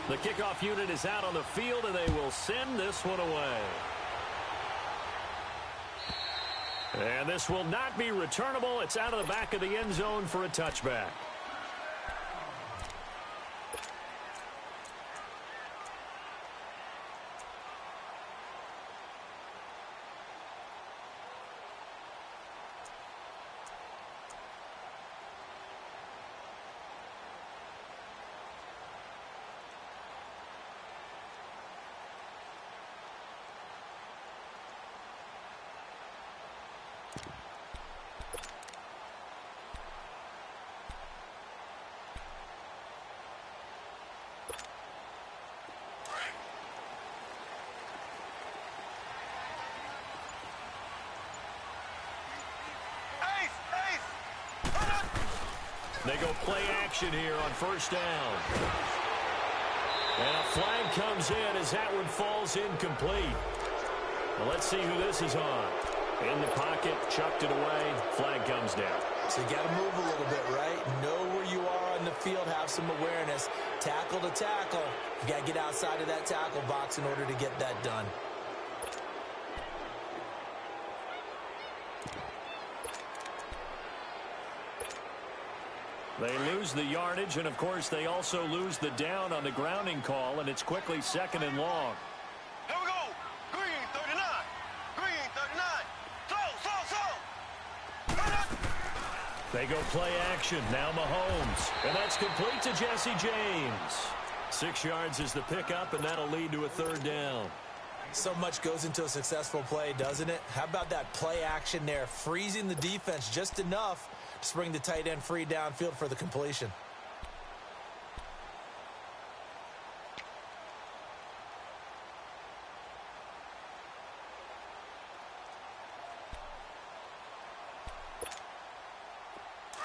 The kickoff unit is out on the field, and they will send this one away. And this will not be returnable. It's out of the back of the end zone for a touchback. They go play action here on first down. And a flag comes in as that one falls incomplete. Well, let's see who this is on. In the pocket, chucked it away, flag comes down. So you got to move a little bit, right? Know where you are on the field, have some awareness. Tackle to tackle. You got to get outside of that tackle box in order to get that done. They lose the yardage, and, of course, they also lose the down on the grounding call, and it's quickly 2nd and long. Here we go. Green 39. Green 39. Slow. They go play action. Now Mahomes. And that's complete to Jesse James. 6 yards is the pickup, and that'll lead to a 3rd down. So much goes into a successful play, doesn't it? How about that play action there? Freezing the defense just enough to bring the tight end free downfield for the completion.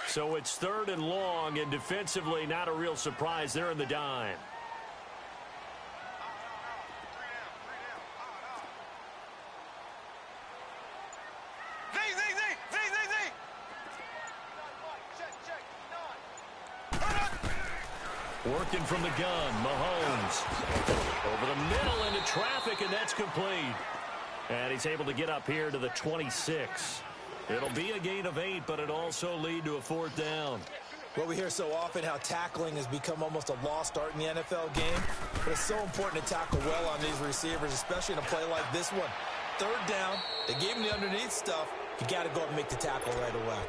So it's 3rd and long, and defensively not a real surprise. They're in the dime. Working from the gun, Mahomes. Over the middle into traffic, and that's complete. And he's able to get up here to the 26. It'll be a gain of 8, but it'll also lead to a 4th down. Well, we hear so often how tackling has become almost a lost art in the NFL game. But it's so important to tackle well on these receivers, especially in a play like this one. 3rd down, they gave him the underneath stuff. You got to go up and make the tackle right away.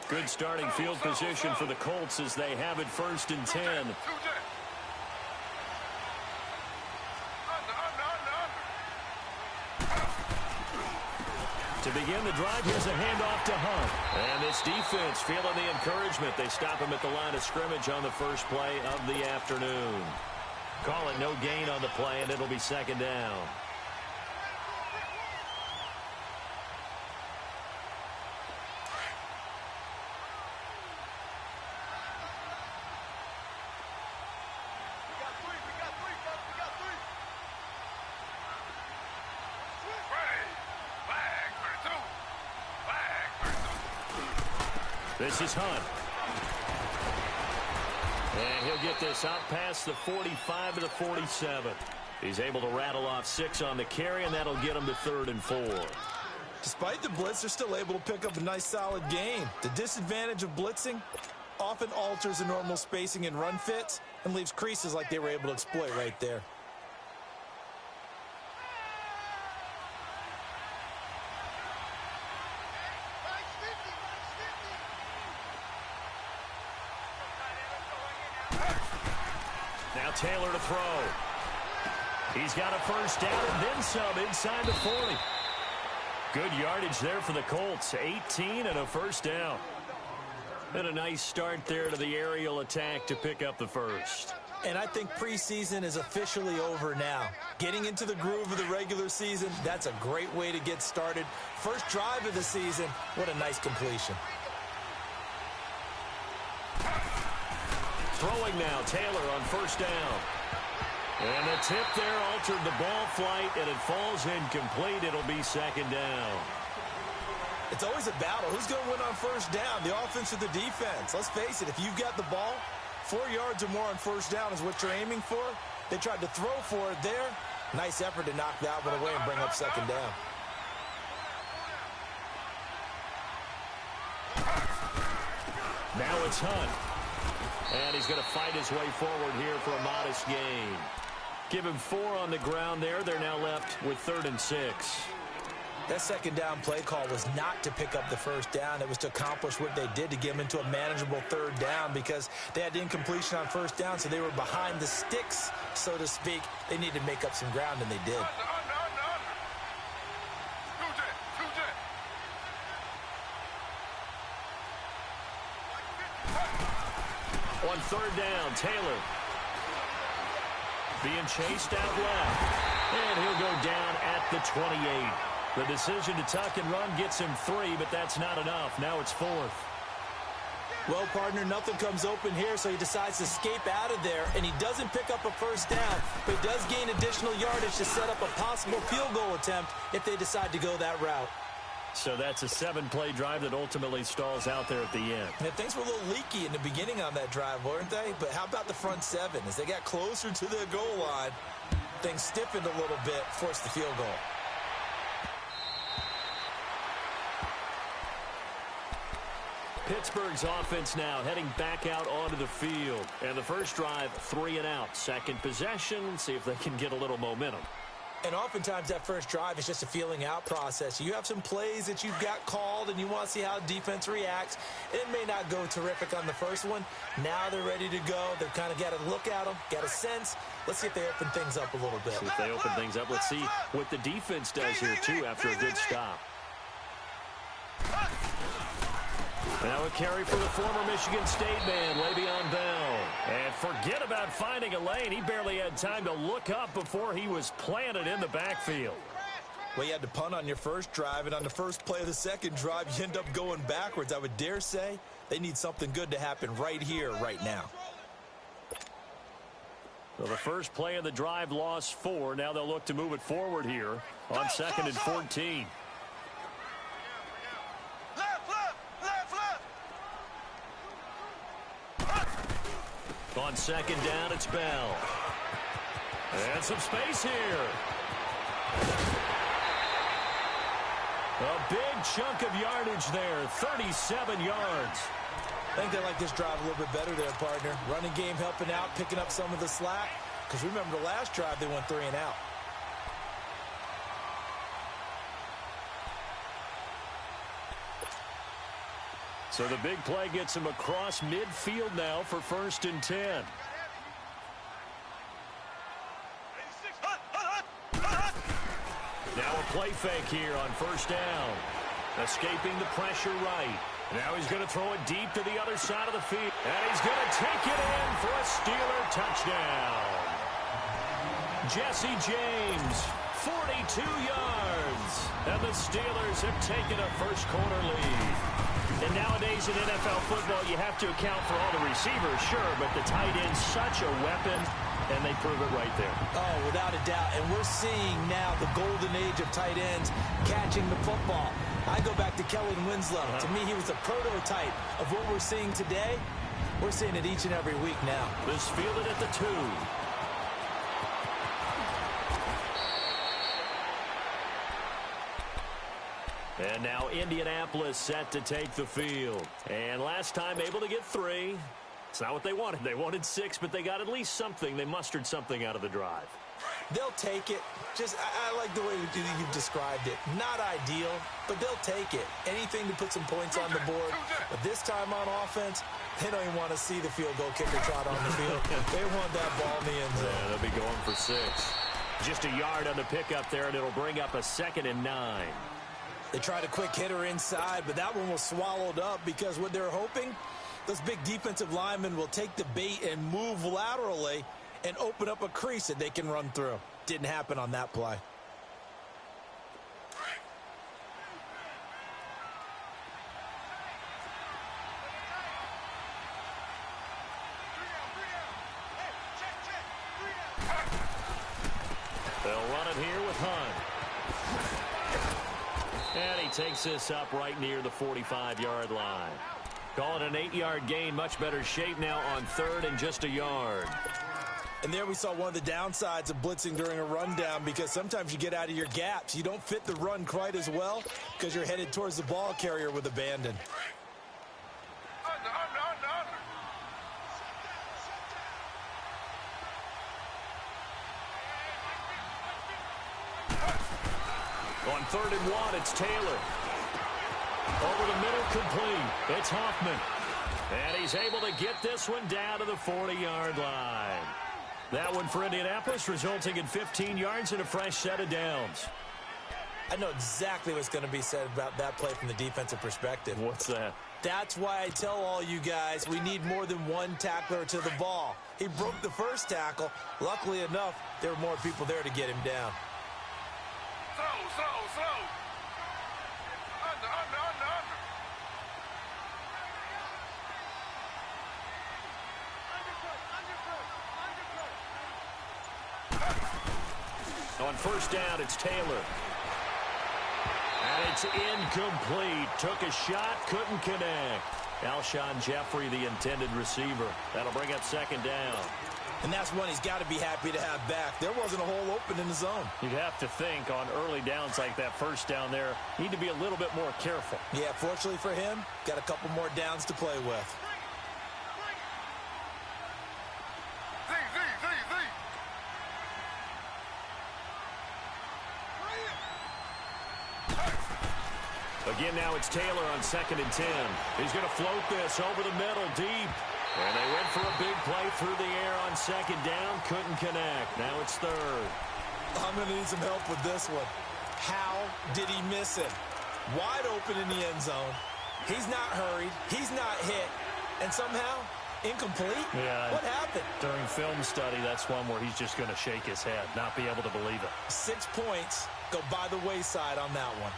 Good starting field position for the Colts as they have it 1st and 10. To begin the drive, here's a handoff to Hunt. And this defense feeling the encouragement. They stop him at the line of scrimmage on the first play of the afternoon. Call it no gain on the play, and it'll be 2nd down. This is Hunt. And he'll get this out past the 45 to the 47. He's able to rattle off 6 on the carry, and that'll get him to 3rd and 4. Despite the blitz, they're still able to pick up a nice, solid gain. The disadvantage of blitzing often alters the normal spacing and run fits and leaves creases like they were able to exploit right there. Now Taylor to throw. He's got a 1st down and then some inside the 40. Good yardage there for the Colts. 18 and a 1st down. And a nice start there to the aerial attack to pick up the 1st. And I think preseason is officially over now. Getting into the groove of the regular season, that's a great way to get started. First drive of the season, what a nice completion. Throwing now, Taylor on first down. And the tip there altered the ball flight, and it falls incomplete. It'll be second down. It's always a battle. Who's going to win on first down, the offense or the defense? Let's face it, if you've got the ball, 4 yards or more on first down is what you're aiming for. They tried to throw for it there. Nice effort to knock that one away and bring up second down. Now it's Hunt. And he's going to fight his way forward here for a modest gain. Give him 4 on the ground there. They're now left with 3rd and 6. That second down play call was not to pick up the first down. It was to accomplish what they did to get them into a manageable 3rd down because they had incompletion on first down, so they were behind the sticks, so to speak. They needed to make up some ground, and they did. On 3rd down, Taylor being chased out left. And he'll go down at the 28. The decision to tuck and run gets him 3, but that's not enough. Now it's 4th. Well, partner, nothing comes open here, so he decides to escape out of there, and he doesn't pick up a first down, but he does gain additional yardage to set up a possible field goal attempt if they decide to go that route. So that's a 7-play drive that ultimately stalls out there at the end. And things were a little leaky in the beginning on that drive, weren't they? But how about the front 7? As they got closer to the goal line, things stiffened a little bit, forced the field goal. Pittsburgh's offense now heading back out onto the field. And the first drive, 3 and out. Second possession, see if they can get a little momentum. And oftentimes that first drive is just a feeling out process. You have some plays that you've got called and you want to see how defense reacts. It may not go terrific on the first one. Now they're ready to go. They've kind of got to look at them, got a sense. Let's see if they open things up a little bit. See if they open things up. Let's see what the defense does here, too, after a good stop. Now a carry for the former Michigan State man, Le'Veon Bell. And forget about finding a lane. He barely had time to look up before he was planted in the backfield. Well, you had to punt on your first drive, and on the first play of the second drive, you end up going backwards. I would dare say they need something good to happen right here, right now. Well, the first play of the drive lost 4. Now they'll look to move it forward here on 2nd and 14. On 2nd down, it's Bell. And some space here. A big chunk of yardage there, 37 yards. I think they like this drive a little bit better there, partner. Running game helping out, picking up some of the slack. Because remember the last drive, they went 3 and out. So the big play gets him across midfield now for 1st and 10. Now a play fake here on 1st down. Escaping the pressure right. Now he's going to throw it deep to the other side of the field. And he's going to take it in for a Steeler touchdown. Jesse James, 42 yards. And the Steelers have taken a first-quarter lead. And nowadays in NFL football, you have to account for all the receivers, sure, but the tight end's such a weapon, and they prove it right there. Oh, without a doubt. And we're seeing now the golden age of tight ends catching the football. I go back to Kellen Winslow. To me, he was a prototype of what we're seeing today. We're seeing it each and every week now. This fielded at the 2. And now Indianapolis set to take the field. And last time able to get 3. It's not what they wanted. They wanted 6, but they got at least something. They mustered something out of the drive. They'll take it. I like the way you've described it. Not ideal, but they'll take it. Anything to put some points on the board. But this time on offense, they don't even want to see the field goal kicker trot on the field. They want that ball in the end zone. Yeah, they'll be going for 6. Just a yard on the pickup there, and it'll bring up a 2nd and 9. They tried a quick hitter inside, but that one was swallowed up because what they're hoping, those big defensive linemen will take the bait and move laterally and open up a crease that they can run through. Didn't happen on that play. They'll run it here with Hunt. And he takes this up right near the 45-yard line. Call it an 8-yard gain. Much better shape now on third and just a yard. And there we saw one of the downsides of blitzing during a rundown, because sometimes you get out of your gaps. You don't fit the run quite as well because you're headed towards the ball carrier with abandon. On 3rd and 1, it's Taylor. Over the middle, complete. It's Hoffman. And he's able to get this one down to the 40-yard line. That one for Indianapolis, resulting in 15 yards and a fresh set of downs. I know exactly what's going to be said about that play from the defensive perspective. What's that? That's why I tell all you guys we need more than one tackler to the ball. He broke the first tackle. Luckily enough, there were more people there to get him down. Slow. Under. On 1st down, it's Taylor. And it's incomplete. Took a shot, couldn't connect. Alshon Jeffrey, the intended receiver. That'll bring up 2nd down. And that's one he's got to be happy to have back. There wasn't a hole open in the zone. You'd have to think on early downs like that 1st down there, need to be a little bit more careful. Yeah, fortunately for him, got a couple more downs to play with. Again, now it's Taylor on 2nd and 10. He's going to float this over the middle, deep. And they went for a big play through the air on 2nd down. Couldn't connect. Now it's 3rd. I'm going to need some help with this one. How did he miss it? Wide open in the end zone. He's not hurried. He's not hit. And somehow, incomplete? Yeah. What happened? During film study, that's one where he's just going to shake his head, not be able to believe it. 6 points go by the wayside on that one.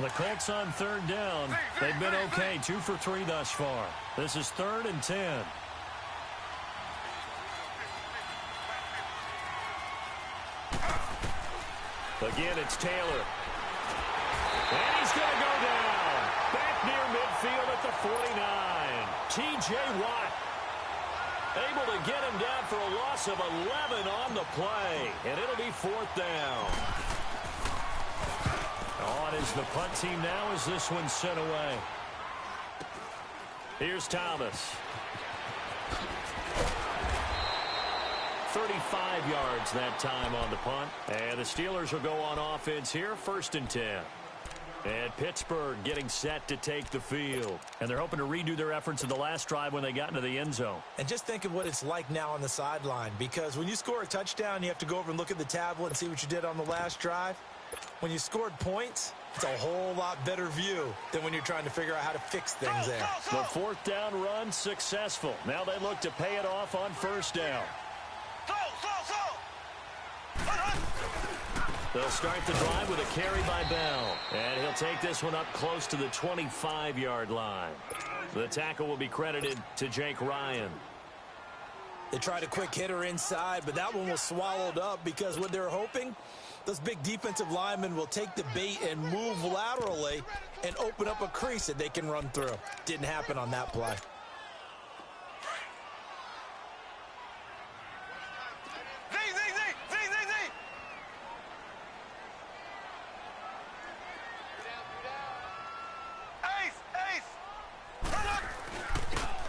The Colts on 3rd down. They've been okay, 2 for 3 thus far. This is 3rd and 10. Again, it's Taylor. And he's going to go down. Back near midfield at the 49. T.J. Watt able to get him down for a loss of 11 on the play. And it'll be 4th down. On is the punt team now as this one's sent away. Here's Thomas. 35 yards that time on the punt. And the Steelers will go on offense here, 1st and 10. And Pittsburgh getting set to take the field. And they're hoping to redo their efforts in the last drive when they got into the end zone. And just think of what it's like now on the sideline, because when you score a touchdown, you have to go over and look at the tablet and see what you did on the last drive. When you scored points, it's a whole lot better view than when you're trying to figure out how to fix things there. The 4th down run successful. Now they look to pay it off on 1st down. They'll start the drive with a carry by Bell. And he'll take this one up close to the 25-yard line. The tackle will be credited to Jake Ryan. They tried a quick hitter inside, but that one was swallowed up because what they're hoping, those big defensive linemen will take the bait and move laterally and open up a crease that they can run through. Didn't happen on that play.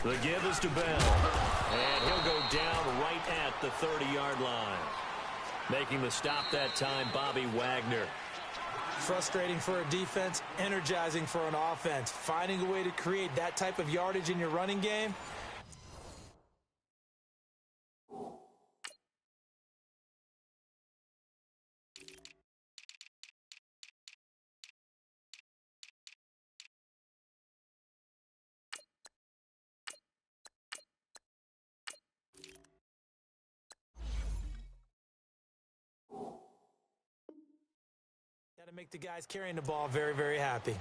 The give is to Bell. And he'll go down right at the 30-yard line. Making the stop that time, Bobby Wagner. Frustrating for a defense, energizing for an offense. Finding a way to create that type of yardage in your running game. Got to make the guys carrying the ball very, very happy.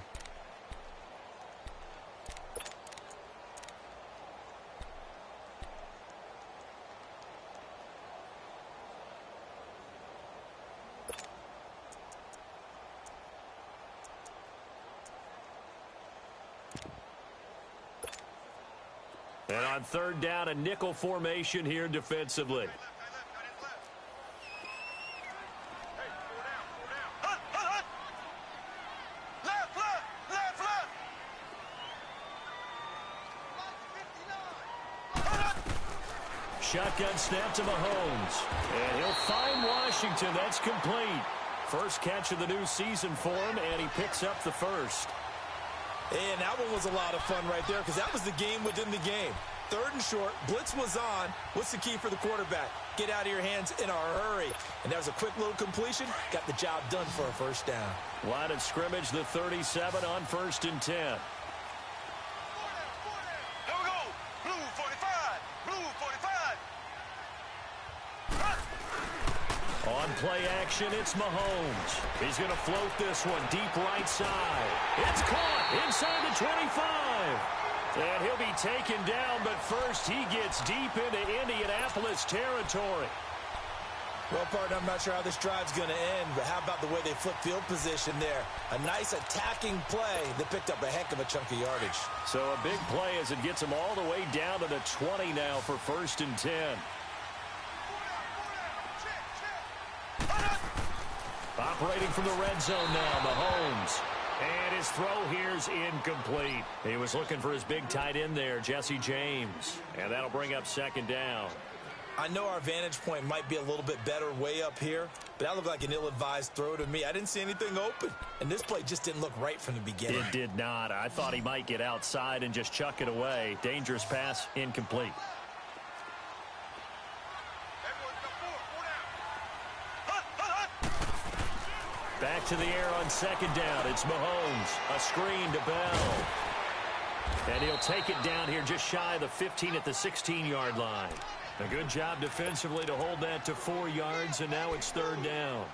And on third down, a nickel formation here defensively. Shotgun snap to Mahomes. And he'll find Washington. That's complete. First catch of the new season for him, and he picks up the first. And that one was a lot of fun right there because that was the game within the game. Third and short, blitz was on. What's the key for the quarterback? Get out of your hands in a hurry. And that was a quick little completion. Got the job done for a first down. Line of scrimmage, the 37 on 1st and 10. Here we go. Blue 45. Blue 45. On play action, it's Mahomes. He's going to float this one deep right side. It's caught inside the 25. And he'll be taken down, but first he gets deep into Indianapolis territory. Well, partner, I'm not sure how this drive's going to end, but how about the way they flip field position there? A nice attacking play that picked up a heck of a chunk of yardage. So a big play as it gets him all the way down to the 20 now for 1st and 10. Operating from the red zone now, Mahomes. And his throw here's incomplete. He was looking for his big tight end there, Jesse James. And that'll bring up 2nd down. I know our vantage point might be a little bit better way up here, but that looked like an ill-advised throw to me. I didn't see anything open, and this play just didn't look right from the beginning. It did not. I thought he might get outside and just chuck it away. Dangerous pass, incomplete. Back to the air on 2nd down. It's Mahomes. A screen to Bell. And he'll take it down here just shy of the 15 at the 16-yard line. A good job defensively to hold that to 4 yards, and now it's 3rd down.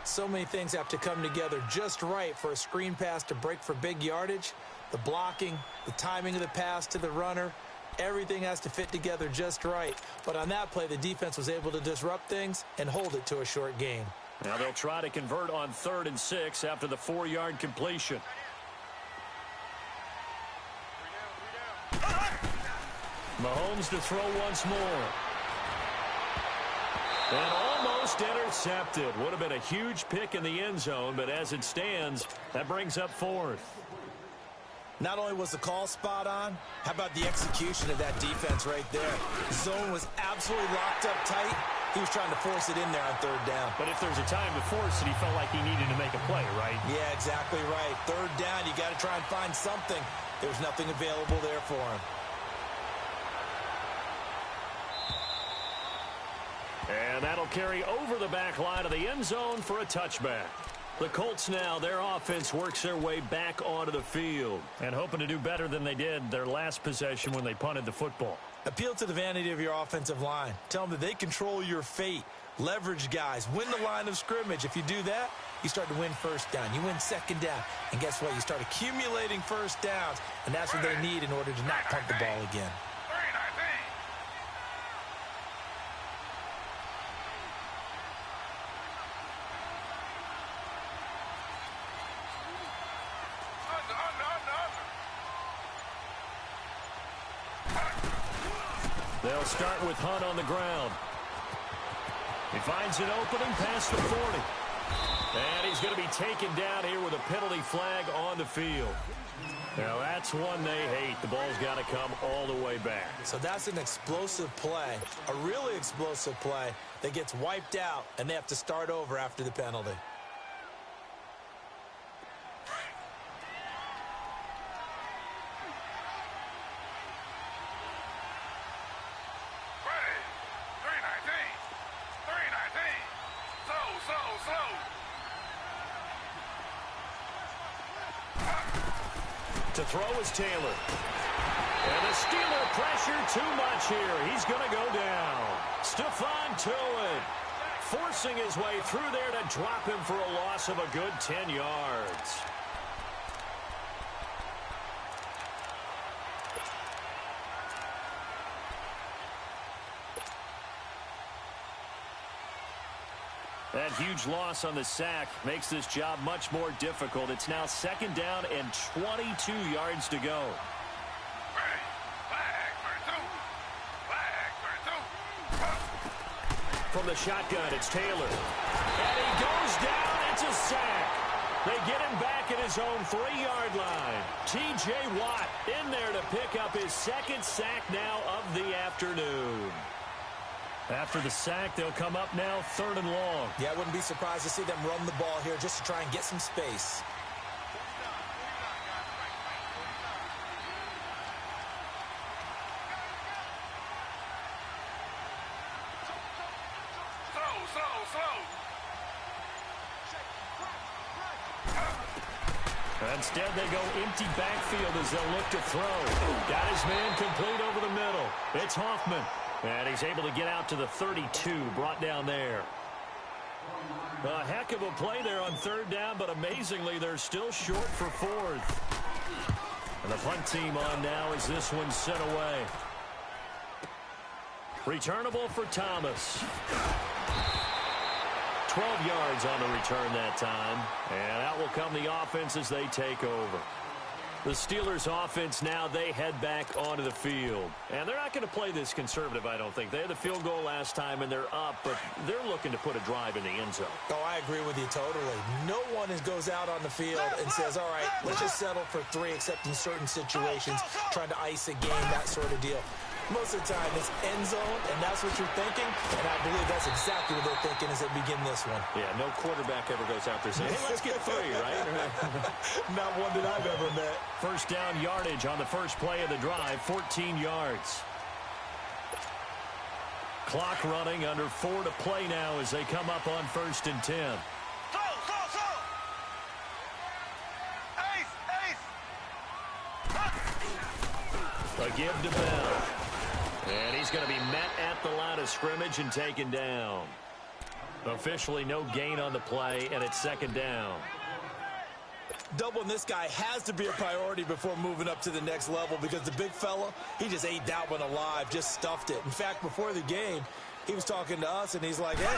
So many things have to come together just right for a screen pass to break for big yardage. The blocking, the timing of the pass to the runner, everything has to fit together just right. But on that play, the defense was able to disrupt things and hold it to a short gain. Now they'll try to convert on 3rd and 6 after the 4-yard completion. Mahomes to throw once more. And almost intercepted. Would have been a huge pick in the end zone, but as it stands, that brings up 4th. Not only was the call spot on, how about the execution of that defense right there? The zone was absolutely locked up tight. He was trying to force it in there on 3rd down. But if there's a time to force it, he felt like he needed to make a play, right? Yeah, exactly right. 3rd down, you got to try and find something. There's nothing available there for him. And that'll carry over the back line of the end zone for a touchback. The Colts now, their offense works their way back onto the field. And hoping to do better than they did their last possession when they punted the football. Appeal to the vanity of your offensive line. Tell them that they control your fate. Leverage guys. Win the line of scrimmage. If you do that, you start to win 1st down. You win 2nd down. And guess what? You start accumulating 1st downs. And that's what they need in order to not punt the ball again. They'll start with Hunt on the ground. He finds an opening past the 40. And he's going to be taken down here with a penalty flag on the field. Now that's one they hate. The ball's got to come all the way back. So that's an explosive play, a really explosive play that gets wiped out, and they have to start over after the penalty. To throw is Taylor. And the Steeler pressure too much here. He's going to go down. Stephon Tuitt forcing his way through there to drop him for a loss of a good 10 yards. That huge loss on the sack makes this job much more difficult. It's now 2nd down and 22 yards to go. Flag for 2. from the shotgun. It's Taylor. And he goes down. It's a sack. They get him back at his own 3-yard line. T.J. Watt in there to pick up his second sack now of the afternoon. After the sack, they'll come up now 3rd and long. Yeah, I wouldn't be surprised to see them run the ball here just to try and get some space. Instead, they go empty backfield as they'll look to throw. Got his man complete over the middle. It's Hoffman. And he's able to get out to the 32, brought down there. A heck of a play there on 3rd down, but amazingly, they're still short for 4th. And the punt team on now as this one's sent away. Returnable for Thomas. 12 yards on the return that time. And out will come the offense as they take over. The Steelers offense now, they head back onto the field. And they're not going to play this conservative, I don't think. They had the field goal last time, and they're up, but they're looking to put a drive in the end zone. Oh, I agree with you totally. No one goes out on the field and says, all right, let's just settle for 3, except in certain situations, trying to ice a game, that sort of deal. Most of the time, it's end zone, and that's what you're thinking, and I believe that's exactly what they're thinking as they begin this one. Yeah, no quarterback ever goes out there saying, hey, let's get 3, right? Not one that I've ever met. First down yardage on the first play of the drive, 14 yards. Clock running, under 4 to play now as they come up on 1st and 10. A give to Bell. And he's going to be met at the line of scrimmage and taken down. Officially no gain on the play, and it's 2nd down. Doubling this guy has to be a priority before moving up to the next level because the big fella, he just ate that one alive, just stuffed it. In fact, before the game, he was talking to us, and he's like, hey,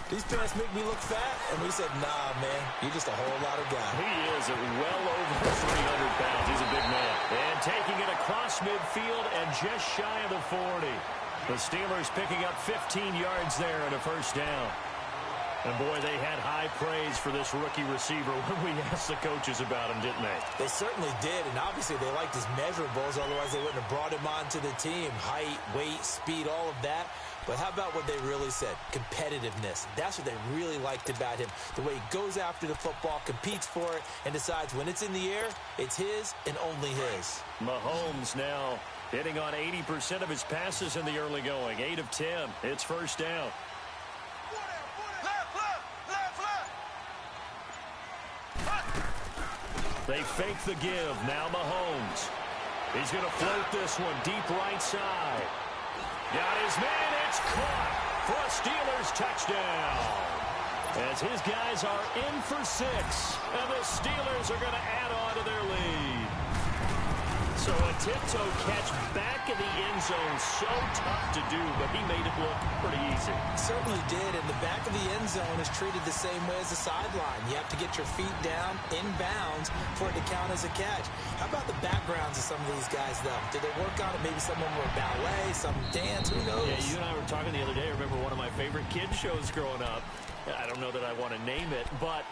these pants make me look fat. And we said, nah, man, you're just a whole lot of guy. He is at well over 300 pounds. He's a big man. And taking it across midfield and just shy of the 40. The Steelers picking up 15 yards there and a first down. And, boy, they had high praise for this rookie receiver when we asked the coaches about him, didn't they? They certainly did, and obviously they liked his measurables. Otherwise, they wouldn't have brought him onto the team. Height, weight, speed, all of that. But how about what they really said? Competitiveness. That's what they really liked about him. The way he goes after the football, competes for it, and decides when it's in the air, it's his and only his. Mahomes now hitting on 80% of his passes in the early going. 8 of 10. It's first down. They fake the give. Now Mahomes. He's going to float this one deep right side. Got his man. It's caught for a Steelers touchdown. As his guys are in for 6. And the Steelers are going to add on to their lead. So a tiptoe catch back in the end zone. So tough to do, but he made it look pretty easy. Certainly did, and the back of the end zone is treated the same way as the sideline. You have to get your feet down, in bounds, for it to count as a catch. How about the backgrounds of some of these guys, though? Did they work on it? Maybe some of them were ballet, some dance, who knows? Yeah, you and I were talking the other day. I remember one of my favorite kids shows growing up. I don't know that I want to name it, but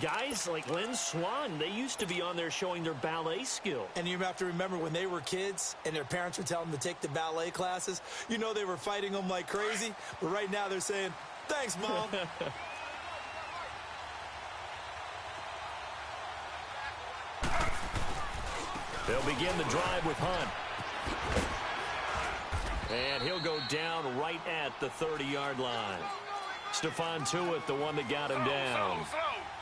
guys like Lynn Swan, they used to be on there showing their ballet skill. And you have to remember when they were kids and their parents would tell them to take the ballet classes, you know they were fighting them like crazy. But right now they're saying, thanks, Mom. They'll begin the drive with Hunt. And he'll go down right at the 30-yard line. Stephon Tuitt, the one that got him down.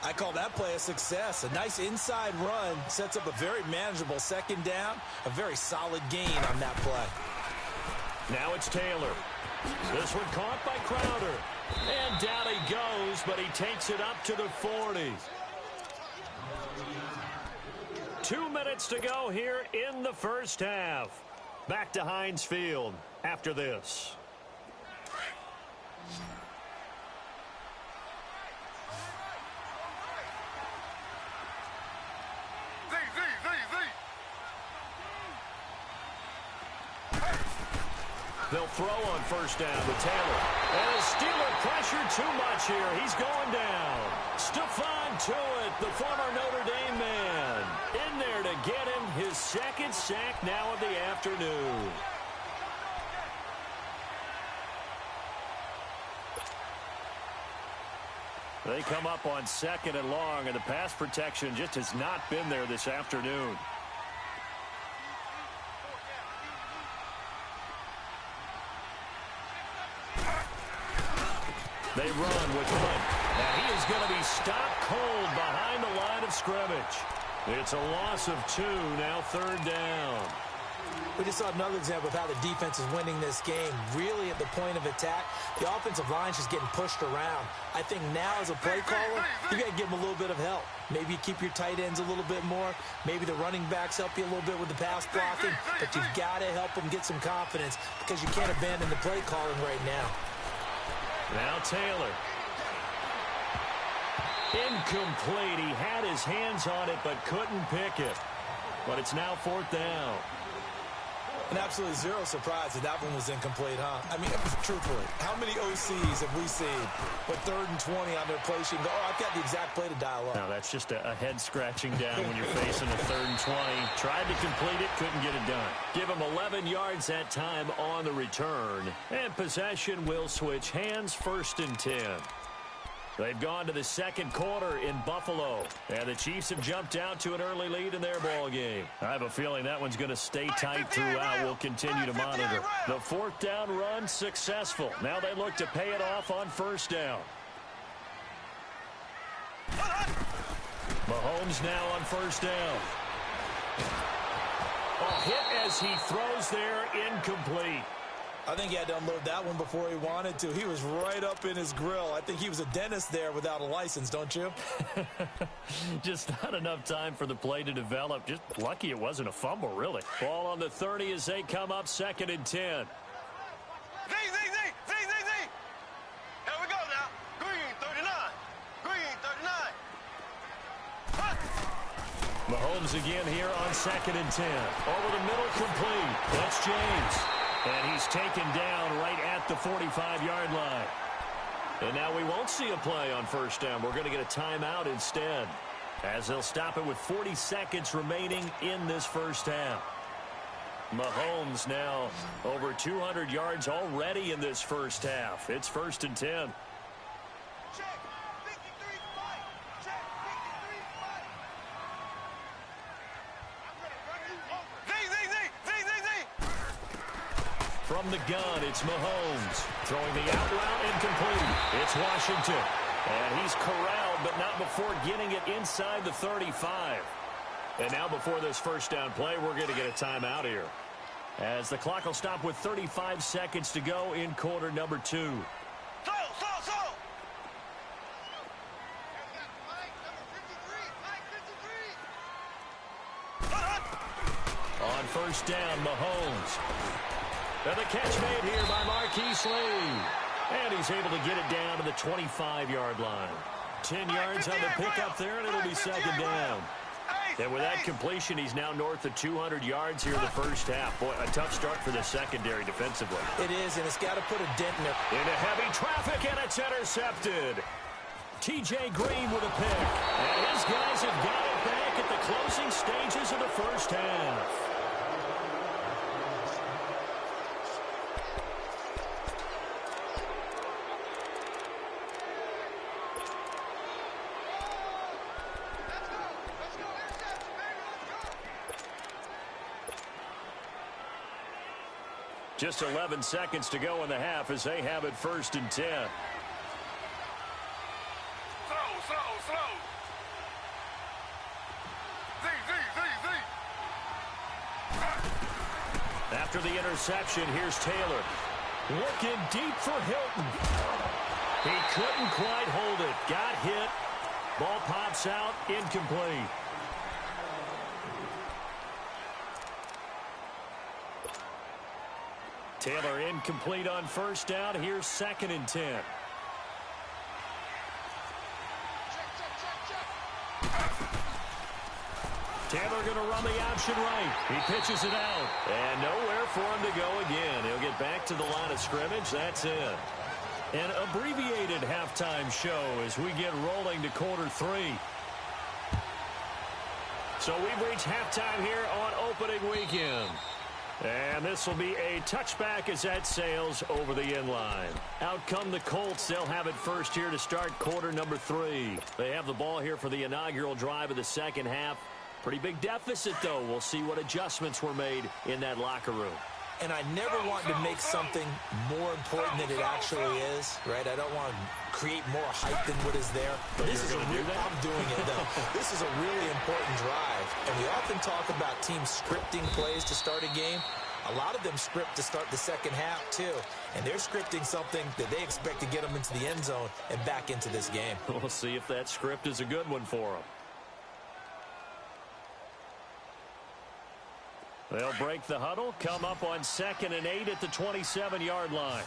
I call that play a success. A nice inside run sets up a very manageable 2nd down. A very solid gain on that play. Now it's Taylor. This one caught by Crowder. And down he goes, but he takes it up to the 40. 2 minutes to go here in the first half. Back to Heinz Field after this. They'll throw on first down with Taylor. And the Steeler pressure too much here. He's going down. Stephon Tuitt, the former Notre Dame man, in there to get him his second sack now of the afternoon. They come up on 2nd and long, and the pass protection just has not been there this afternoon. They run with Hunt, and he is going to be stopped cold behind the line of scrimmage. It's a loss of 2, now 3rd down. We just saw another example of how the defense is winning this game. Really at the point of attack, the offensive line's just getting pushed around. I think now as a play caller, you got to give them a little bit of help. Maybe you keep your tight ends a little bit more. Maybe the running backs help you a little bit with the pass blocking. But you've got to help them get some confidence because you can't abandon the play calling right now. Now Taylor. Incomplete. He had his hands on it but couldn't pick it. But it's now 4th down. And absolutely zero surprise that that one was incomplete, huh? I mean, truthfully, how many OCs have we seen with 3rd and 20 on their play sheet and go, oh, I've got the exact play to dial up? Now, that's just a head scratching down when you're facing a 3rd and 20. Tried to complete it, couldn't get it done. Give him 11 yards that time on the return. And possession will switch hands, 1st and 10. They've gone to the 2nd quarter in Buffalo. And the Chiefs have jumped out to an early lead in their ball game. I have a feeling that one's going to stay tight throughout. We'll continue to monitor. The 4th down run successful. Now they look to pay it off on 1st down. Mahomes now on 1st down. Oh, hit as he throws there, incomplete. I think he had to unload that one before he wanted to. He was right up in his grill. I think he was a dentist there without a license, don't you? Just not enough time for the play to develop. Just lucky it wasn't a fumble, really. Ball on the 30 as they come up 2nd and 10. Z. Here we go now. Green 39. Green 39. Mahomes again here on 2nd and 10. Over the middle, complete. That's James. And he's taken down right at the 45-yard line. And now we won't see a play on 1st down. We're going to get a timeout instead, as they'll stop it with 40 seconds remaining in this 1st half. Mahomes now over 200 yards already in this 1st half. It's 1st and 10. Check. 53 fight. Check. 53 fight. I'm going to run you over. Z. From the gun, it's Mahomes. Throwing the out route, incomplete. It's Washington. And he's corralled, but not before getting it inside the 35. And now before this 1st down play, we're going to get a timeout here, as the clock will stop with 35 seconds to go in quarter number 2. Slow. On 1st down, Mahomes. And the catch made here by Marquise Lee. And he's able to get it down to the 25-yard line. 10 yards on the pickup there, and it'll be 2nd down. And with that completion, he's now north of 200 yards here in the 1st half. Boy, a tough start for the secondary defensively. It is, and it's got to put a dent in it. Into heavy traffic, and it's intercepted. T.J. Green with a pick. And his guys have got it back at the closing stages of the 1st half. Just 11 seconds to go in the half as they have it 1st and 10. Slow. Z. After the interception, here's Taylor. Looking deep for Hilton. He couldn't quite hold it. Got hit. Ball pops out. Incomplete. Taylor incomplete on 1st down. Here's 2nd and 10. Taylor going to run the option right. He pitches it out. And nowhere for him to go again. He'll get back to the line of scrimmage. That's it. An abbreviated halftime show as we get rolling to quarter 3. So we've reached halftime here on opening weekend. And this will be a touchback as that sails over the end line. Out come the Colts. They'll have it first here to start quarter number 3. They have the ball here for the inaugural drive of the second half. Pretty big deficit, though. We'll see what adjustments were made in that locker room. And I never want to make something more important than it actually is, right? I don't want to create more hype than what is there. This is I'm doing it, though. This is a really important drive. And we often talk about teams scripting plays to start a game. A lot of them script to start the second half, too. And they're scripting something that they expect to get them into the end zone and back into this game. We'll see if that script is a good one for them. They'll break the huddle, come up on 2nd and 8 at the 27-yard line.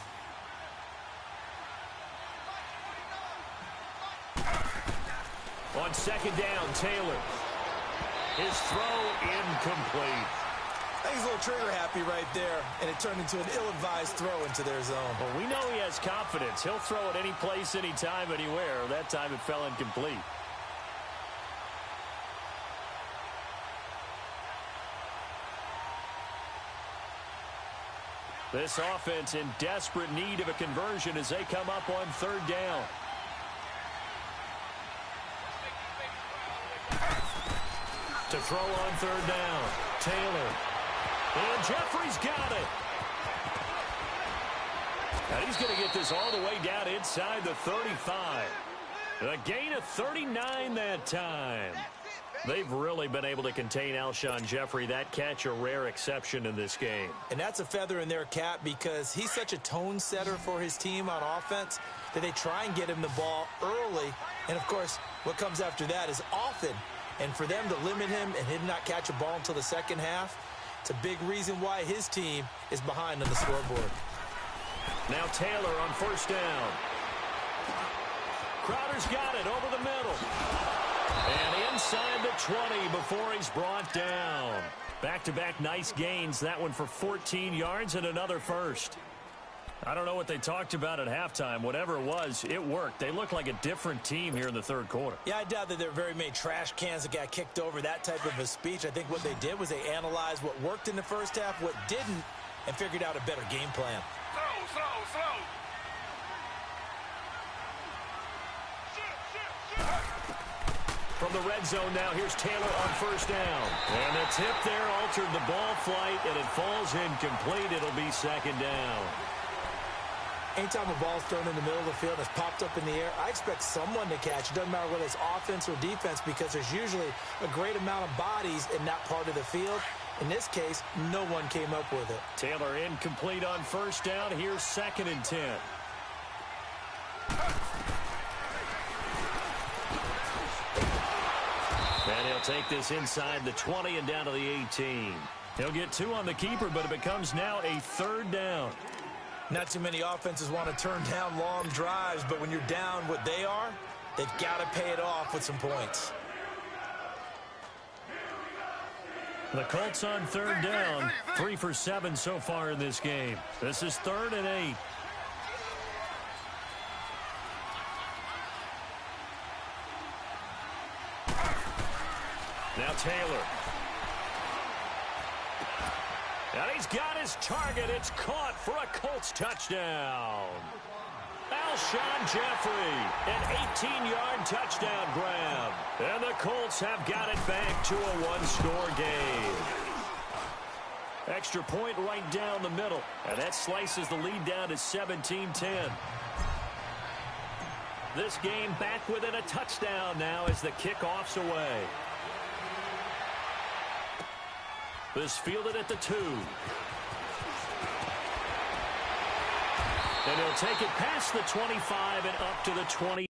On 2nd down, Taylor. His throw incomplete. I think he's a little trigger happy right there, and it turned into an ill-advised throw into their zone. Well, we know he has confidence. He'll throw it any place, anytime, anywhere. That time it fell incomplete. This offense in desperate need of a conversion as they come up on 3rd down. To throw on 3rd down, Taylor. And Jeffrey's got it. And he's going to get this all the way down inside the 35. A gain of 39 that time. They've really been able to contain Alshon Jeffrey. That catch a rare exception in this game. And that's a feather in their cap because he's such a tone setter for his team on offense that they try and get him the ball early. And, of course, what comes after that is often. And for them to limit him and him not catch a ball until the second half, it's a big reason why his team is behind on the scoreboard. Now Taylor on 1st down. Crowder's got it over the middle. And inside the 20 before he's brought down. Back-to-back nice gains. That one for 14 yards and another first. I don't know what they talked about at halftime. Whatever it was, it worked. They look like a different team here in the 3rd quarter. Yeah, I doubt that there are very many trash cans that got kicked over, that type of a speech. I think what they did was they analyzed what worked in the first half, what didn't, and figured out a better game plan. Slow. From the red zone now, here's Taylor on 1st down. And the tip there altered the ball flight, and it falls incomplete. It'll be 2nd down. Anytime a ball's thrown in the middle of the field that's popped up in the air, I expect someone to catch. It doesn't matter whether it's offense or defense because there's usually a great amount of bodies in that part of the field. In this case, no one came up with it. Taylor incomplete on 1st down. Here's 2nd and 10. And he'll take this inside the 20 and down to the 18. He'll get 2 on the keeper, but it becomes now a 3rd down. Not too many offenses want to turn down long drives, but when you're down what they are, they've got to pay it off with some points. The Colts on 3rd down, 3 for 7 so far in this game. This is 3rd and 8. Now Taylor. And he's got his target. It's caught for a Colts touchdown. Alshon Jeffrey, an 18-yard touchdown grab. And the Colts have got it back to a one-score game. Extra point right down the middle. And that slices the lead down to 17-10. This game back within a touchdown now as the kickoff's away. This fielded at the 2. And he'll take it past the 25 and up to the 20.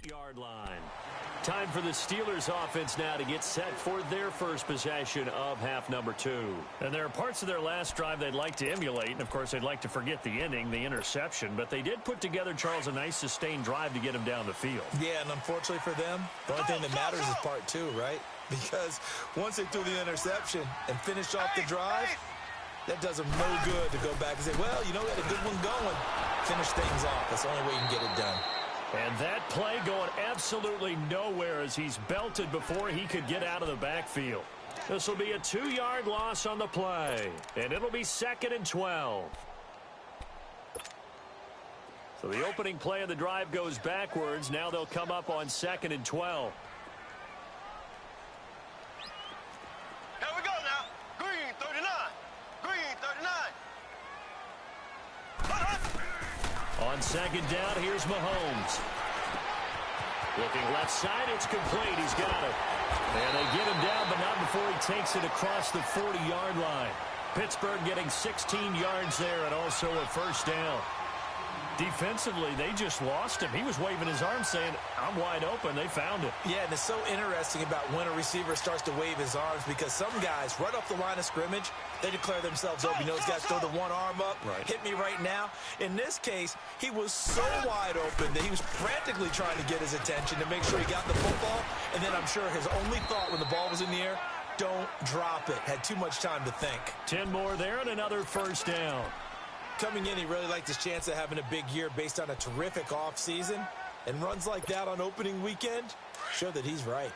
8-yard line. Time for the Steelers offense now to get set for their first possession of half number 2. And there are parts of their last drive they'd like to emulate, and of course they'd like to forget the ending, the interception, but they did put together, Charles, a nice sustained drive to get him down the field. Yeah, and unfortunately for them, the only thing that matters is part 2, right? Because once they threw the interception and finished off the drive, that does them no good to go back and say, well, you know, we had a good one going. Finish things off. That's the only way you can get it done. And that play going absolutely nowhere as he's belted before he could get out of the backfield. This will be a 2-yard loss on the play, and it'll be 2nd and 12. So the opening play of the drive goes backwards. Now they'll come up on 2nd and 12. Here we go now. Green 39. Green 39. On 2nd down, here's Mahomes. Looking left side, it's complete. He's got it. And they get him down, but not before he takes it across the 40-yard line. Pittsburgh getting 16 yards there and also a first down. Defensively, they just lost him. He was waving his arms saying, I'm wide open. They found it. Yeah, and it's so interesting about when a receiver starts to wave his arms because some guys, right off the line of scrimmage, they declare themselves open. You know, those guys throw the one arm up, hit me right now. In this case, he was so wide open that he was frantically trying to get his attention to make sure he got the football. And then I'm sure his only thought when the ball was in the air, don't drop it. Had too much time to think. 10 more there and another first down. Coming in, he really liked his chance of having a big year based on a terrific offseason. And runs like that on opening weekend show that he's right.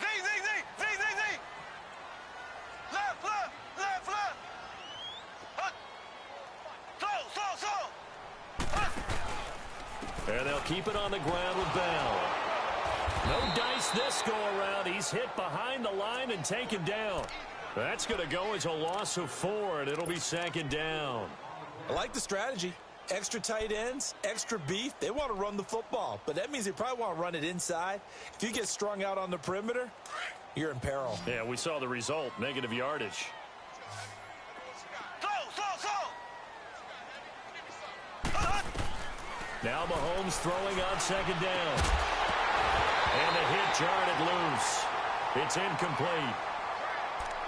Z. Left. So. And they'll keep it on the ground with Bell. No dice this go-around. He's hit behind the line and taken down. That's going to go as a loss of 4, and it'll be 2nd down. I like the strategy. Extra tight ends, extra beef. They want to run the football, but that means they probably want to run it inside. If you get strung out on the perimeter, you're in peril. Yeah, we saw the result, negative yardage. Now Mahomes throwing on 2nd down. And the hit jarred it loose. It's incomplete.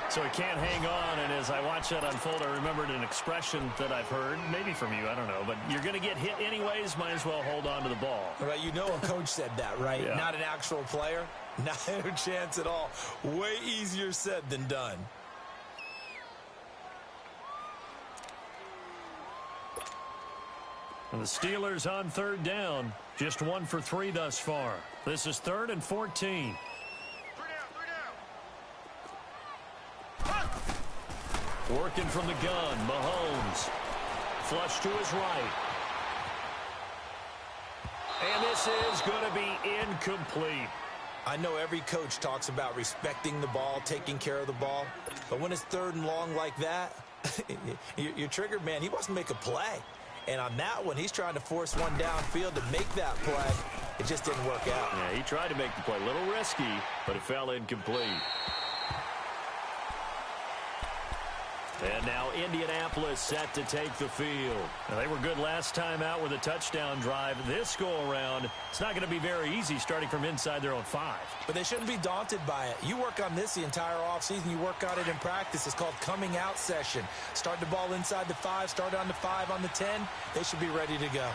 So he can't hang on, and as I watch that unfold, I remembered an expression that I've heard, maybe from you, I don't know, but you're going to get hit anyways, might as well hold on to the ball. Right, you know a coach said that, right? Yeah. Not an actual player. Not a chance at all. Way easier said than done. And the Steelers on 3rd down, just 1 for 3 thus far. This is 3rd and 14. Working from the gun, Mahomes. Flush to his right. And this is going to be incomplete. I know every coach talks about respecting the ball, taking care of the ball, but when it's 3rd and long like that, you're triggered, man. He wants to make a play. And on that one, he's trying to force one downfield to make that play. It just didn't work out. Yeah, he tried to make the play. A little risky, but it fell incomplete. And now Indianapolis set to take the field. Now, they were good last time out with a touchdown drive. This go-around, it's not going to be very easy starting from inside their own 5. But they shouldn't be daunted by it. You work on this the entire offseason. You work on it in practice. It's called coming out session. Start the ball inside the 5, start on the 5, on the 10. They should be ready to go.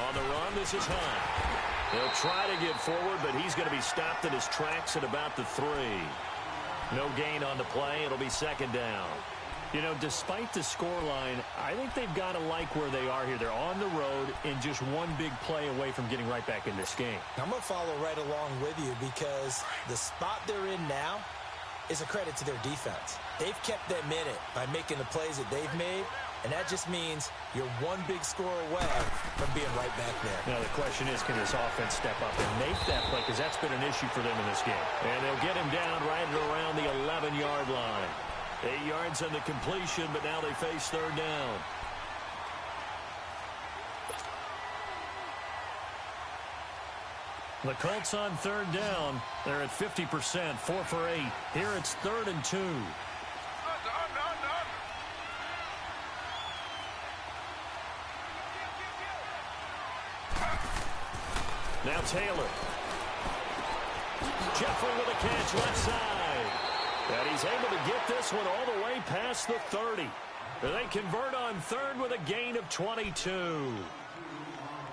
On the run, this is Hunt. He'll try to get forward, but he's going to be stopped in his tracks at about the 3. No gain on the play. It'll be 2nd down. You know, despite the scoreline, I think they've got to like where they are here. They're on the road and just one big play away from getting right back in this game. I'm going to follow right along with you because the spot they're in now is a credit to their defense. They've kept them in it by making the plays that they've made. And that just means you're one big score away from being right back there. Now, the question is, can this offense step up and make that play? Because that's been an issue for them in this game. And they'll get him down right around the 11-yard line. 8 yards on the completion, but now they face 3rd down. The Colts on third down. They're at 50%, 4 for 8. Here it's 3rd and 2. Now Taylor. Jeffrey with a catch left side. And he's able to get this one all the way past the 30. They convert on 3rd with a gain of 22.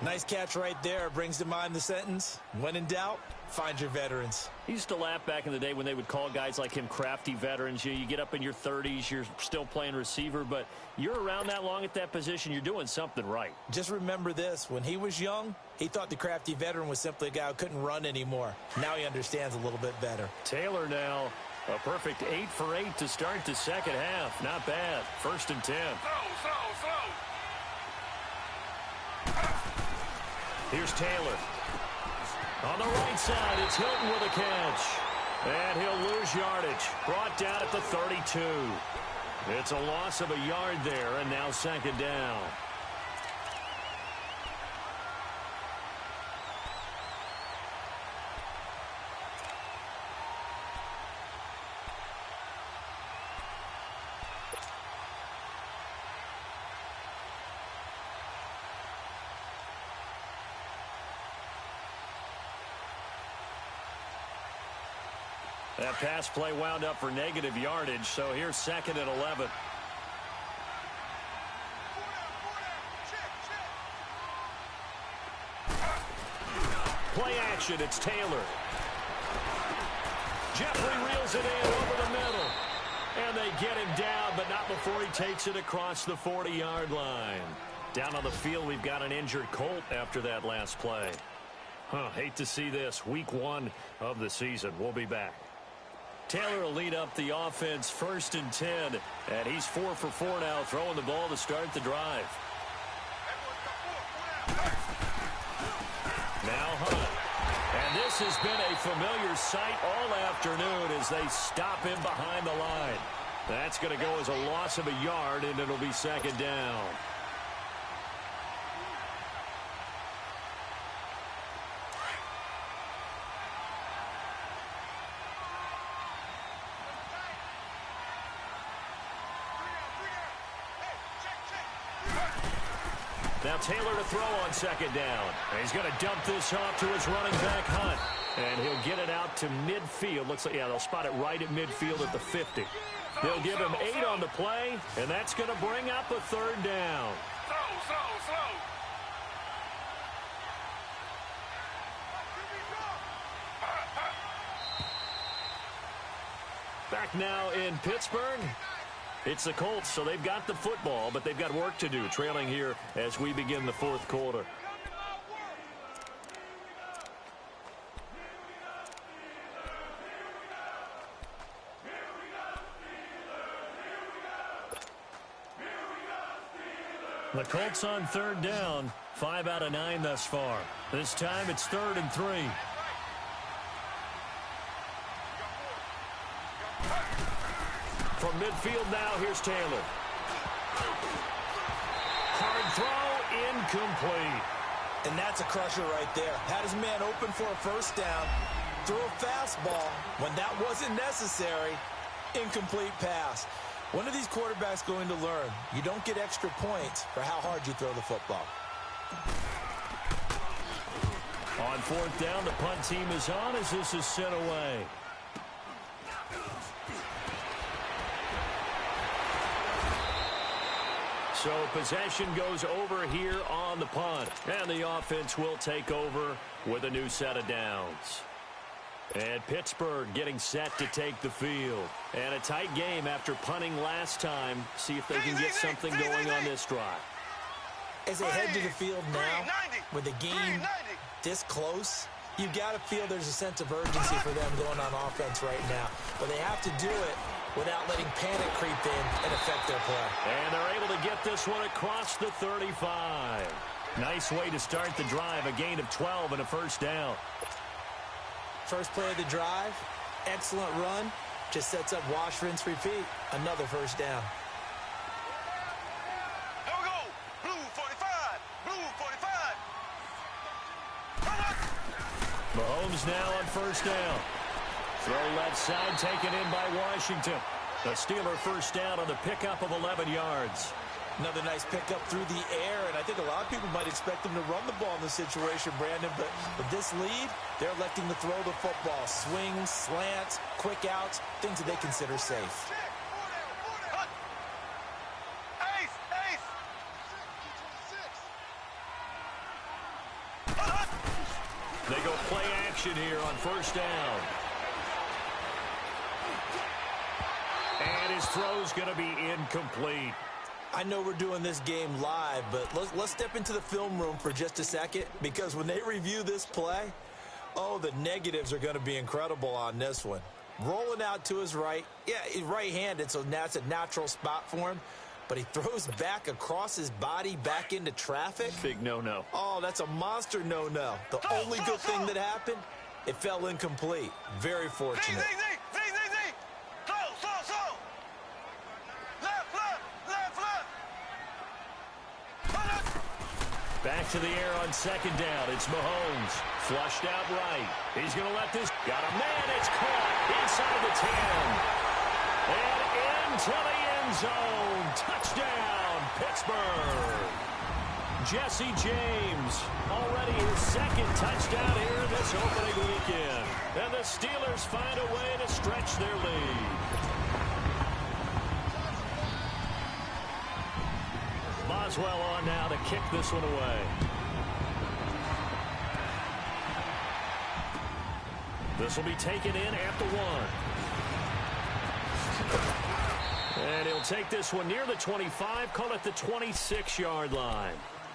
Nice catch right there. Brings to mind the sentence, when in doubt, find your veterans. He used to laugh back in the day when they would call guys like him crafty veterans. You get up in your 30s, you're still playing receiver, but you're around that long at that position, you're doing something right. Just remember this. When he was young, he thought the crafty veteran was simply a guy who couldn't run anymore. Now he understands a little bit better. Taylor now, a perfect 8 for 8 to start the second half. Not bad. 1st and 10. Slow. Here's Taylor. On the right side, it's Hilton with a catch. And he'll lose yardage. Brought down at the 32. It's a loss of a yard there, and now 2nd down. That pass play wound up for negative yardage, so here's 2nd and 11. Play action, it's Taylor. Jeffrey reels it in over the middle. And they get him down, but not before he takes it across the 40-yard line. Down on the field, we've got an injured Colt after that last play. Hate to see this. Week 1 of the season. We'll be back. Taylor will lead up the offense 1st and 10, and he's 4 for 4 now, throwing the ball to start the drive. Now Hunt. And this has been a familiar sight all afternoon as they stop him behind the line. That's going to go as a loss of a yard, and it'll be 2nd down. Now Taylor to throw on 2nd down. And he's going to dump this off to his running back, Hunt. And he'll get it out to midfield. Looks like, yeah, they'll spot it right at midfield at the 50. They'll give him 8 on the play, and that's going to bring up a 3rd down. Slow. Back now in Pittsburgh. It's the Colts, so they've got the football, but they've got work to do, trailing here as we begin the 4th quarter. The Colts on 3rd down, 5 out of 9 thus far. This time it's 3rd and 3. From midfield now, here's Taylor. Hard throw, incomplete. And that's a crusher right there. Had his man open for a 1st down. Threw a fastball when that wasn't necessary. Incomplete pass. When are these quarterbacks going to learn? You don't get extra points for how hard you throw the football. On 4th down, the punt team is on as this is sent away. So possession goes over here on the punt. And the offense will take over with a new set of downs. And Pittsburgh getting set to take the field. And a tight game after punting last time. See if they can get something going on this drive. As they head to the field now, with the game this close, you got to feel there's a sense of urgency for them going on offense right now. But they have to do it without letting panic creep in and affect their play. And they're able to get this one across the 35. Nice way to start the drive, a gain of 12 and a 1st down. First play of the drive, excellent run, just sets up wash, rinse, repeat. Another 1st down. Here we go. Blue 45. Mahomes now on first down. Throw left side taken in by Washington. The Steeler first down on the pickup of 11 yards. Another nice pickup through the air, and I think a lot of people might expect him to run the ball in this situation, Brandon, but with this lead, they're electing to throw the football. Swings, slants, quick outs, things that they consider safe. They go play action here on first down. And his throw's going to be incomplete. I know we're doing this game live, but let's step into the film room for just a second, because when they review this play, oh, the negatives are going to be incredible on this one. Rolling out to his right. Yeah, he's right-handed, so that's a natural spot for him. But he throws back across his body back into traffic. Big no-no. Oh, that's a monster no-no. The only good thing that happened, it fell incomplete. Very fortunate. Back to the air on second down. It's Mahomes. Flushed out right. He's going to let this. Got a man. It's caught inside the 10. And into the end zone. Touchdown, Pittsburgh. Jesse James. Already his second touchdown here this opening weekend. And the Steelers find a way to stretch their lead. Boswell on now to kick this one away. This will be taken in at the 1. And he'll take this one near the 25, call it the 26-yard line.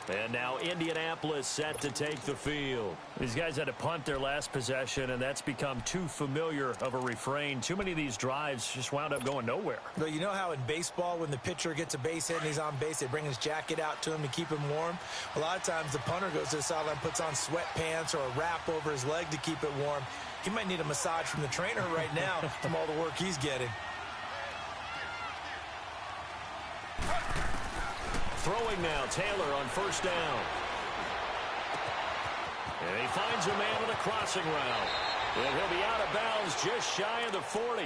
And now Indianapolis set to take the field. These guys had to punt their last possession, and that's become too familiar of a refrain. Too many of these drives just wound up going nowhere. Well, you know how in baseball, when the pitcher gets a base hit and he's on base, they bring his jacket out to him to keep him warm? A lot of times the punter goes to the sideline, puts on sweatpants or a wrap over his leg to keep it warm. He might need a massage from the trainer right now from all the work he's getting. Throwing now, Taylor on first down. And he finds a man on a crossing route. And he'll be out of bounds just shy of the 40.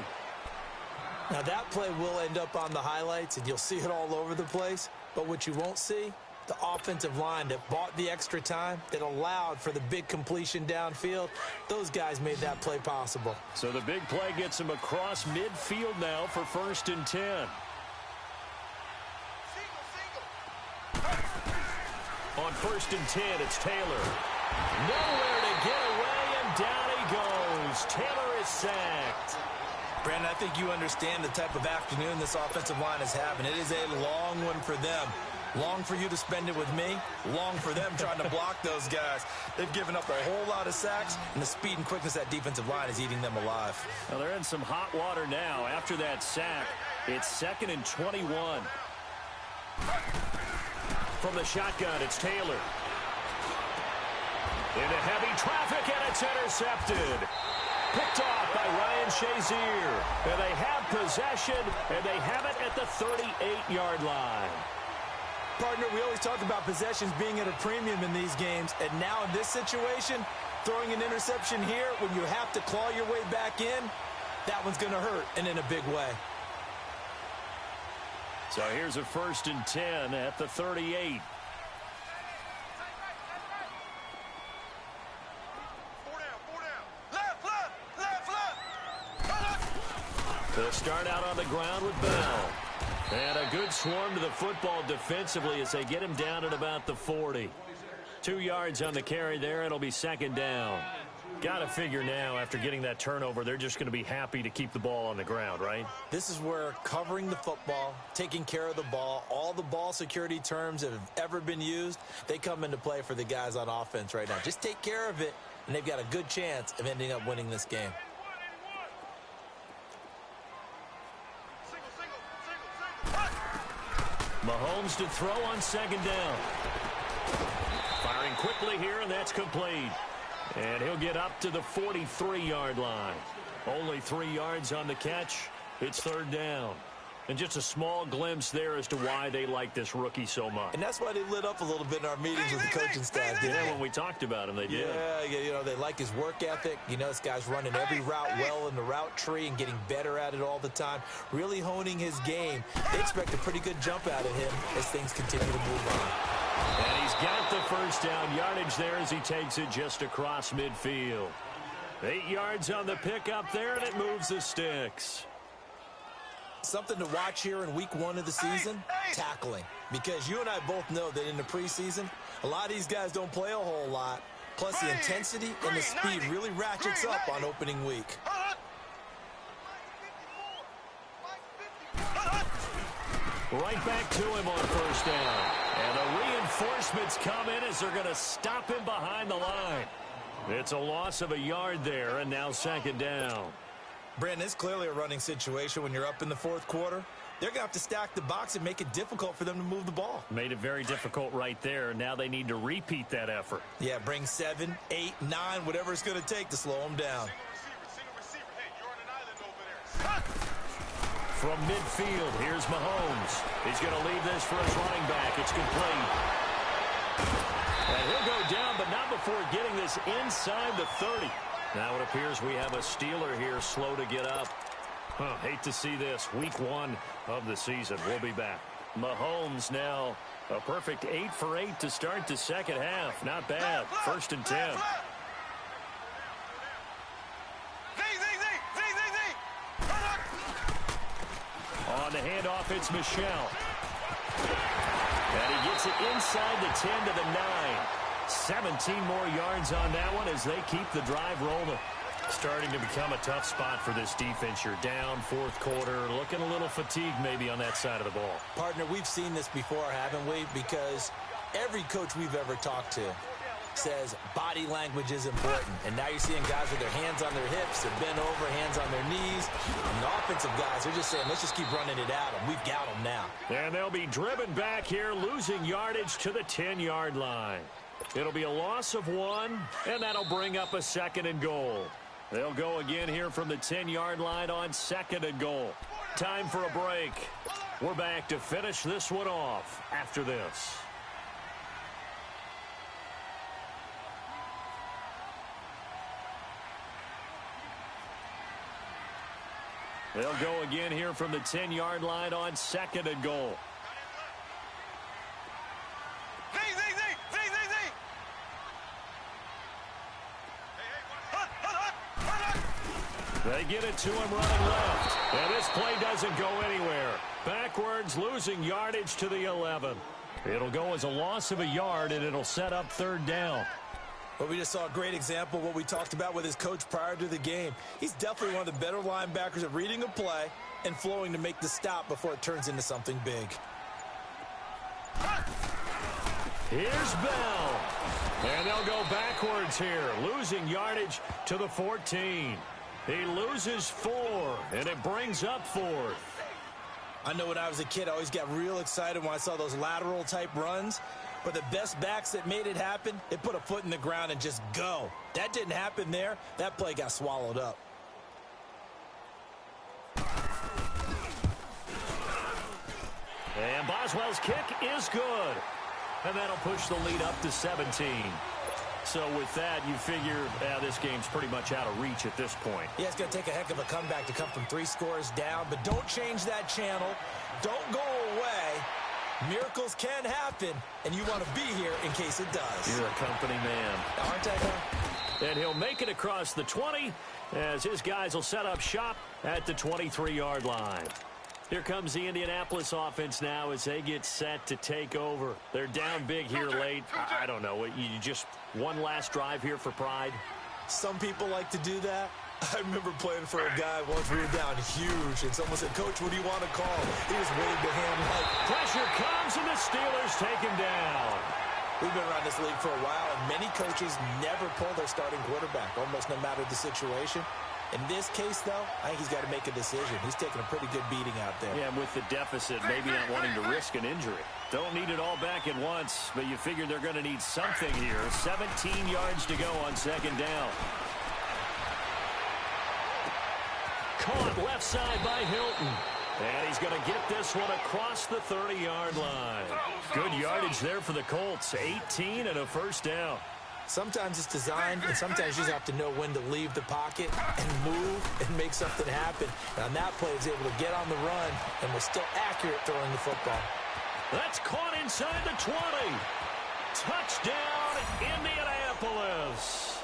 Now that play will end up on the highlights, and you'll see it all over the place. But what you won't see, the offensive line that bought the extra time, that allowed for the big completion downfield, those guys made that play possible. So the big play gets him across midfield now for 1st and 10. On 1st and 10, it's Taylor. Nowhere to get away, and down he goes. Taylor is sacked. Brandon, I think you understand the type of afternoon this offensive line is having. It is a long one for them. Long for you to spend it with me. Long for them trying to block those guys. They've given up a whole lot of sacks, and the speed and quickness of that defensive line is eating them alive. Well, they're in some hot water now. After that sack, it's 2nd and 21. From the shotgun, it's Taylor. Into heavy traffic, and it's intercepted. Picked off by Ryan Shazier. And they have possession, and they have it at the 38-yard line. Partner, we always talk about possessions being at a premium in these games, and now in this situation, throwing an interception here when you have to claw your way back in, that one's going to hurt, and in a big way. So here's a 1st and 10 at the 38. They'll start out on the ground with Bell. And a good swarm to the football defensively as they get him down at about the 40. 2 yards on the carry there. It'll be 2nd down. Got to figure now, after getting that turnover, they're just going to be happy to keep the ball on the ground, right? This is where covering the football, taking care of the ball, all the ball security terms that have ever been used, they come into play for the guys on offense right now. Just take care of it, and they've got a good chance of ending up winning this game. Mahomes to throw on 2nd down. Firing quickly here, and that's complete. And he'll get up to the 43-yard line. Only 3 yards on the catch. It's 3rd down. And just a small glimpse there as to why they like this rookie so much. And that's why they lit up a little bit in our meetings with the coaching staff. Yeah, when we talked about him, they did. Yeah, they like his work ethic. This guy's running every route well in the route tree and getting better at it all the time, really honing his game. They expect a pretty good jump out of him as things continue to move on. And he's got the first down yardage there as he takes it just across midfield. 8 yards on the pickup there, and it moves the sticks. Something to watch here in week 1 of the season, tackling. Because you and I both know that in the preseason, a lot of these guys don't play a whole lot. Plus, the intensity and the speed really ratchets up on opening week. Right back to him on first down. And the reinforcements come in as they're going to stop him behind the line. It's a loss of a yard there, and now second down. Brandon, it's clearly a running situation when you're up in the fourth quarter. They're going to have to stack the box and make it difficult for them to move the ball. Made it very difficult right there. Now they need to repeat that effort. Yeah, bring 7, 8, 9, whatever it's going to take to slow them down. From midfield, here's Mahomes. He's going to leave this for his running back. It's complete. And he'll go down, but not before getting this inside the 30. Now it appears we have a Steeler here slow to get up. Hate to see this. Week 1 of the season. We'll be back. Mahomes now a perfect 8 for 8 to start the second half. Not bad. 1st and 10. On the handoff, it's Michel. And he gets it inside the 10 to the 9. 17 more yards on that one as they keep the drive rolling. Starting to become a tough spot for this defense. You're down, fourth quarter, looking a little fatigued maybe on that side of the ball. Partner, we've seen this before, haven't we? Because every coach we've ever talked to says body language is important. And now you're seeing guys with their hands on their hips, they're bent over, hands on their knees. And the offensive guys, they're just saying, let's just keep running it at them. We've got them now. And they'll be driven back here, losing yardage to the 10-yard line. It'll be a loss of 1, and that'll bring up a 2nd and goal. They'll go again here from the 10-yard line on 2nd and goal. Time for a break. We're back to finish this one off after this. They'll go again here from the 10-yard line on 2nd and goal. They get it to him running left. And this play doesn't go anywhere. Backwards, losing yardage to the 11. It'll go as a loss of a yard, and it'll set up 3rd down. Well, we just saw a great example of what we talked about with his coach prior to the game. He's definitely one of the better linebackers at reading a play and flowing to make the stop before it turns into something big. Here's Bell. And they'll go backwards here, losing yardage to the 14. He loses 4, and it brings up 4th. I know when I was a kid, I always got real excited when I saw those lateral-type runs. But the best backs that made it happen, they put a foot in the ground and just go. That didn't happen there. That play got swallowed up. And Boswell's kick is good. And that'll push the lead up to 17. So with that, you figure this game's pretty much out of reach at this point. Yeah, it's going to take a heck of a comeback to come from 3 scores down. But don't change that channel. Don't go away. Miracles can happen, and you want to be here in case it does. You're a company man. Aren't I, though? And he'll make it across the 20 as his guys will set up shop at the 23-yard line. Here comes the Indianapolis offense now as they get set to take over. They're down big here late. I don't know. You just one last drive here for pride? Some people like to do that. I remember playing for a guy once we were down huge, and someone said, "Coach, what do you want to call?" He just waved a hand like... Pressure comes, and the Steelers take him down. We've been around this league for a while, and many coaches never pull their starting quarterback, almost no matter the situation. In this case, though, I think he's got to make a decision. He's taking a pretty good beating out there. Yeah, with the deficit, maybe not wanting to risk an injury. Don't need it all back at once, but you figure they're going to need something here. 17 yards to go on 2nd down. Caught left side by Hilton. And he's going to get this one across the 30-yard line. Good yardage there for the Colts. 18 and a first down. Sometimes it's designed, and sometimes you just have to know when to leave the pocket and move and make something happen. And on that play, he was able to get on the run and was still accurate throwing the football. That's caught inside the 20. Touchdown, Indianapolis.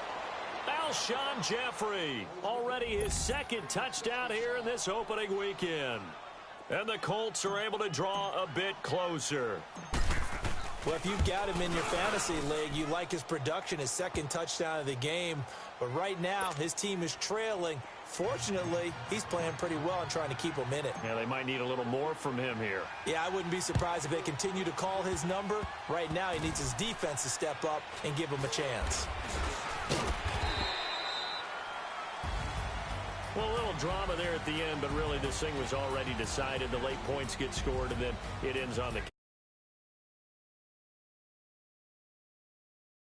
Alshon Jeffrey, already his second touchdown here in this opening weekend. And the Colts are able to draw a bit closer. Well, if you've got him in your fantasy league, you like his production, his second touchdown of the game. But right now, his team is trailing. Fortunately, he's playing pretty well and trying to keep them in it. Yeah, they might need a little more from him here. Yeah, I wouldn't be surprised if they continue to call his number. Right now, he needs his defense to step up and give him a chance. Well, a little drama there at the end, but really this thing was already decided. The late points get scored, and then it ends on the